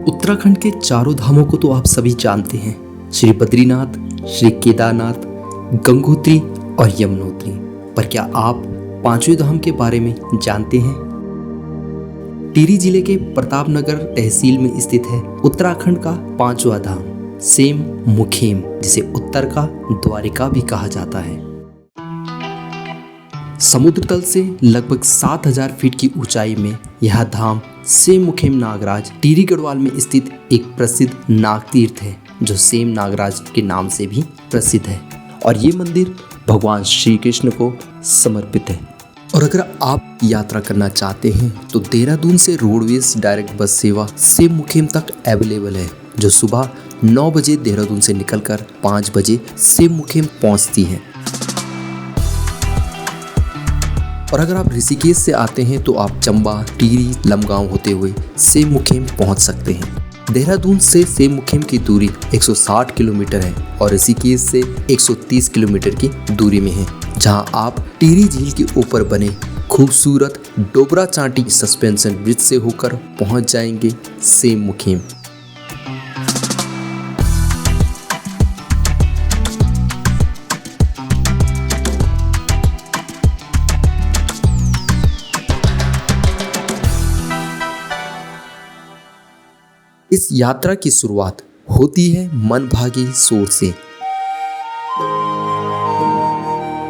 उत्तराखंड के चारों धामों को तो आप सभी जानते हैं, श्री बद्रीनाथ, श्री केदारनाथ, गंगोत्री और यमुनोत्री। पर क्या आप पांचवें धाम के बारे में जानते हैं? टिहरी जिले के प्रतापनगर तहसील में स्थित है उत्तराखंड का पांचवा धाम सेम मुखेम, जिसे उत्तर का द्वारिका भी कहा जाता है। समुद्र तल से लगभग 7000 फीट की ऊंचाई में यह धाम सेम मुखेम नागराज टिहरी गढ़वाल में स्थित एक प्रसिद्ध नाग तीर्थ है, जो सेम नागराज के नाम से भी प्रसिद्ध है। और ये मंदिर भगवान श्री कृष्ण को समर्पित है। और अगर आप यात्रा करना चाहते हैं तो देहरादून से रोडवेज डायरेक्ट बस सेवा सेम मुखेम तक अवेलेबल है, जो सुबह 9 बजे देहरादून से निकलकर 5 बजे सेम मुखेम पहुंचती है। और अगर आप ऋषिकेश से आते हैं तो आप चंबा, टिहरी, लमगांव होते हुए सेम मुखेम पहुंच सकते हैं। देहरादून से सेम मुखेम की दूरी 160 किलोमीटर है और ऋषिकेश से 130 किलोमीटर की दूरी में है, जहां आप टिहरी झील के ऊपर बने खूबसूरत डोबरा चांटी सस्पेंशन ब्रिज से होकर पहुंच जाएंगे सेम मुखेम। इस यात्रा की शुरुआत होती है मनभागी सोर से।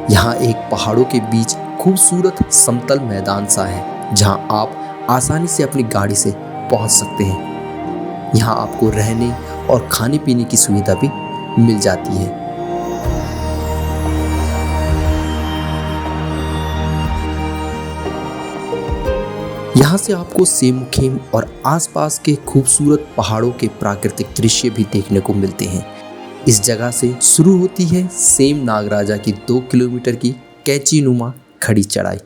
यहाँ एक पहाड़ों के बीच खूबसूरत समतल मैदान सा है, जहाँ आप आसानी से अपनी गाड़ी से पहुँच सकते हैं। यहाँ आपको रहने और खाने पीने की सुविधा भी मिल जाती है। यहाँ से आपको सेम मुखेम और आसपास के खूबसूरत पहाड़ों के प्राकृतिक दृश्य भी देखने को मिलते हैं। इस जगह से शुरू होती है सेम नागराजा की 2 किलोमीटर की कैंची नुमा खड़ी चढ़ाई।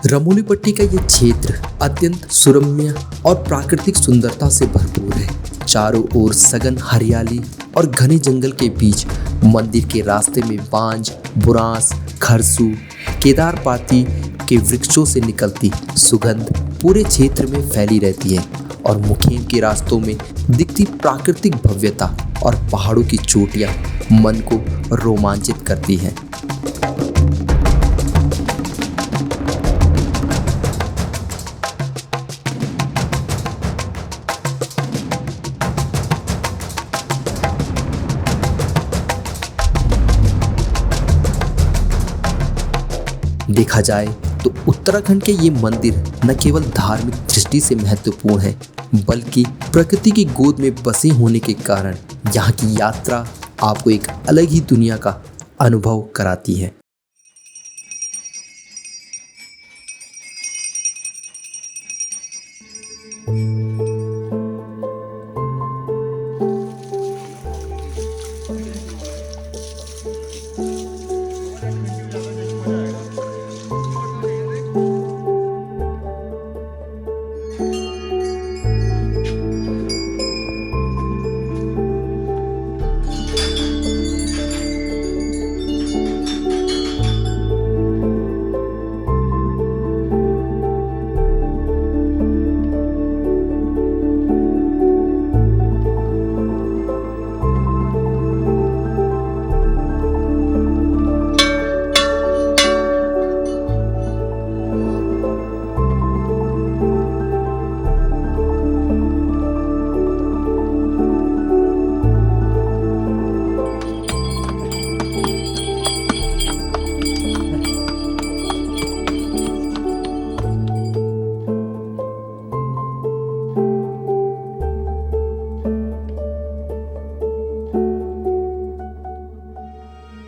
रमोली पट्टी का ये क्षेत्र अत्यंत सुरम्य और प्राकृतिक सुंदरता से भरपूर है। चारों ओर सघन हरियाली और घने जंगल के बीच मंदिर के रास्ते में बांज, बुरांस, खरसू, केदारपाती के वृक्षों से निकलती सुगंध पूरे क्षेत्र में फैली रहती है। और मुखेम के रास्तों में दिखती प्राकृतिक भव्यता और पहाड़ों की चोटियां मन को रोमांचित करती हैं। देखा जाए तो उत्तराखंड के ये मंदिर न केवल धार्मिक दृष्टि से महत्वपूर्ण है, बल्कि प्रकृति की गोद में बसे होने के कारण यहाँ की यात्रा आपको एक अलग ही दुनिया का अनुभव कराती है।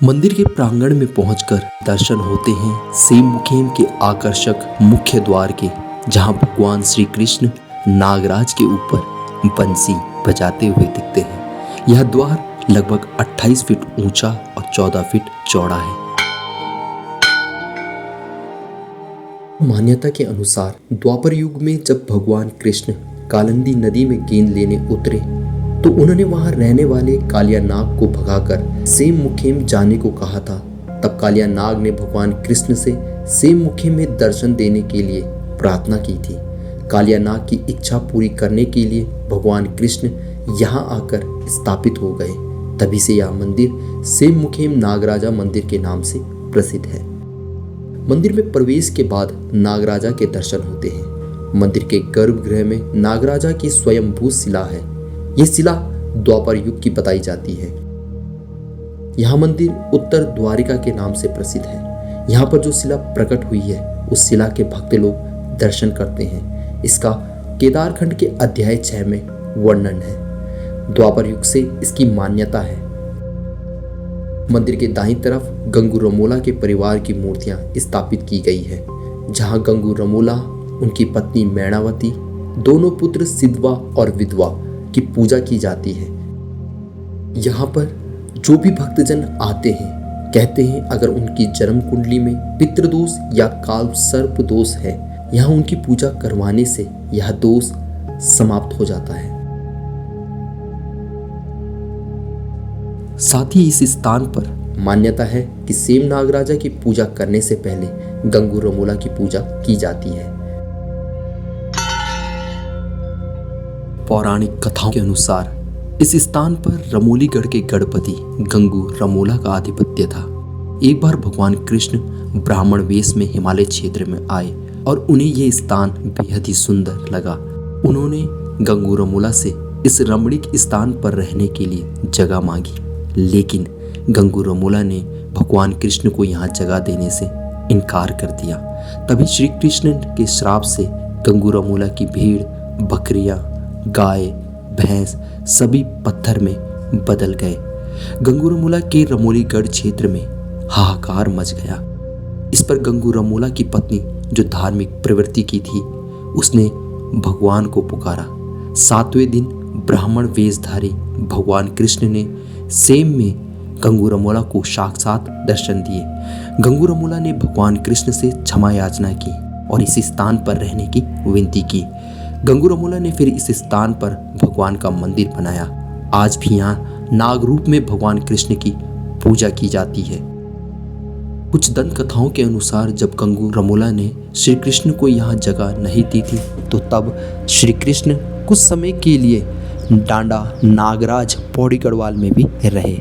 मंदिर के प्रांगण में पहुंचकर दर्शन होते हैं सेम मुखेम के आकर्षक मुख्य द्वार के, जहां भगवान श्री कृष्ण नागराज के ऊपर बंसी बजाते हुए दिखते हैं। यह द्वार लगभग 28 फीट ऊंचा और 14 फीट चौड़ा है। मान्यता के अनुसार द्वापर युग में जब भगवान कृष्ण कालिंदी नदी में गेंद लेने उतरे तो उन्होंने वहां रहने वाले कालिया नाग को भगाकर सेम मुखेम जाने को कहा था, तब कालिया नाग ने भगवान कृष्ण से सेम मुखी में दर्शन देने के लिए प्रार्थना की थी। कालिया नाग की इच्छा पूरी करने के लिए भगवान कृष्ण यहाँ आकर स्थापित हो गए। तभी से यह मंदिर सेम मुखेम नागराजा मंदिर के नाम से प्रसिद्ध है। मंदिर में प्रवेश के बाद नागराजा के दर्शन होते हैं। मंदिर के गर्भगृह में नागराजा की स्वयंभू शिला है। यह शिला द्वापर युग की बताई जाती है। यह मंदिर उत्तर द्वारिका के नाम से प्रसिद्ध है। यहाँ पर जो शिला प्रकट हुई है उस शिला के भक्त लोग दर्शन करते हैं। इसका केदारखंड के अध्याय 6 में वर्णन है। द्वापर युग से इसकी मान्यता है। मंदिर के दाईं तरफ गंगू रमोला के परिवार की मूर्तियां स्थापित की गई है, जहां गंगू रमोला, उनकी पत्नी मैणावती, दोनों पुत्र सिद्धवा और विधवा की पूजा की जाती है। यहाँ पर जो भी भक्तजन आते हैं कहते हैं अगर उनकी जन्म कुंडली में पितृदोष या काल सर्प दोष है, यहाँ उनकी पूजा करवाने से यह दोष समाप्त हो जाता है। साथ ही इस स्थान पर मान्यता है कि सेम नागराजा की पूजा करने से पहले गंगू रमोला की पूजा की जाती है। पौराणिक कथाओं के अनुसार इस स्थान पर रमोलीगढ़ के गणपति गंगू रमोला का आधिपत्य था। एक बार भगवान कृष्ण ब्राह्मण वेश में हिमालय क्षेत्र में आए और उन्हें यह स्थान बेहद ही सुंदर लगा। उन्होंने गंगू रमोला से इस रमणीक स्थान पर रहने के लिए जगह मांगी, लेकिन गंगू रमोला ने भगवान कृष्ण को यहाँ जगह देने से इनकार कर दिया। तभी श्री कृष्ण के श्राप से गंगू रमोला की भेड़, बकरियां, गाय, भैंस सभी पत्थर में बदल गए। गंगू रमोला के रमोलीगढ़ क्षेत्र में हाहाकार मच गया। इस पर गंगू रमोला की पत्नी, जो धार्मिक प्रवृत्ति की थी, उसने भगवान को पुकारा। 7वें दिन ब्राह्मण वेशधारी भगवान कृष्ण ने सेम में गंगू रमोला को साक्षात दर्शन दिए। गंगू रमोला ने भगवान कृष्ण से क्षमा याचना की और इस स्थान पर रहने की विनती की। गंगू रमोला ने फिर इस स्थान पर भगवान का मंदिर बनाया। आज भी यहाँ नाग रूप में भगवान कृष्ण की पूजा की जाती है। कुछ दंत कथाओं के अनुसार जब गंगू रमोला ने श्री कृष्ण को यहाँ जगह नहीं दी थी तो तब श्री कृष्ण कुछ समय के लिए डांडा नागराज पौड़ी गढ़वाल में भी रहे।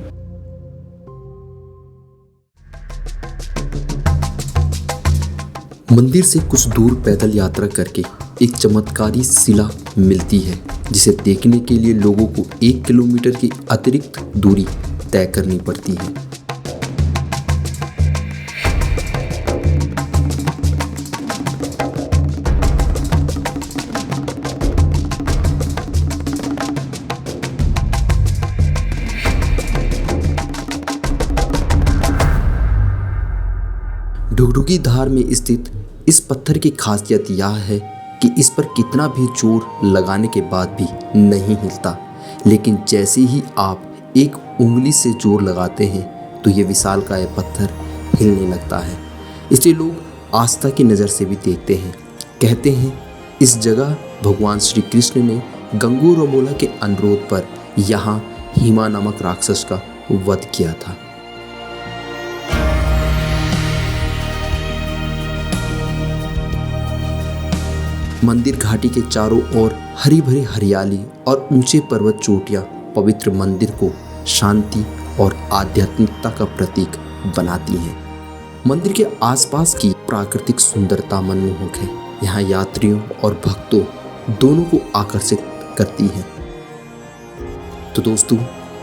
मंदिर से कुछ दूर पैदल यात्रा करके एक चमत्कारी शिला मिलती है, जिसे देखने के लिए लोगों को 1 किलोमीटर की अतिरिक्त दूरी तय करनी पड़ती है। ढुकढुकी धार में स्थित इस पत्थर की खासियत यह है कि इस पर कितना भी जोर लगाने के बाद भी नहीं हिलता, लेकिन जैसे ही आप एक उंगली से जोर लगाते हैं तो ये विशालकाय पत्थर हिलने लगता है। इसलिए लोग आस्था की नज़र से भी देखते हैं। कहते हैं इस जगह भगवान श्री कृष्ण ने गंगू रमोला के अनुरोध पर यहाँ हिमा नामक राक्षस का वध किया था। मंदिर घाटी के चारों ओर हरी भरी हरियाली और ऊंचे पर्वत चोटियां पवित्र मंदिर को शांति और आध्यात्मिकता का प्रतीक बनाती हैं। मंदिर के आसपास की प्राकृतिक सुंदरता मनमोहक है। यहाँ यात्रियों और भक्तों दोनों को आकर्षित करती है। तो दोस्तों,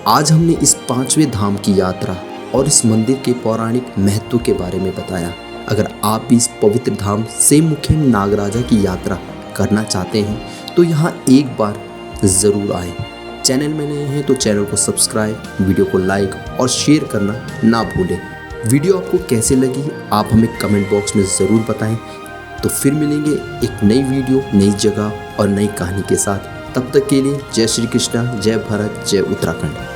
आज हमने इस 5वें धाम की यात्रा और इस मंदिर के पौराणिक महत्व के बारे में बताया। अगर आप भी इस पवित्र धाम सेम मुखेम नागराजा की यात्रा करना चाहते हैं तो यहाँ एक बार ज़रूर आएं। चैनल में नए हैं तो चैनल को सब्सक्राइब, वीडियो को लाइक और शेयर करना ना भूलें। वीडियो आपको कैसे लगी आप हमें कमेंट बॉक्स में ज़रूर बताएं। तो फिर मिलेंगे एक नई वीडियो, नई जगह और नई कहानी के साथ। तब तक के लिए जय श्री कृष्णा, जय भारत, जय उत्तराखंड।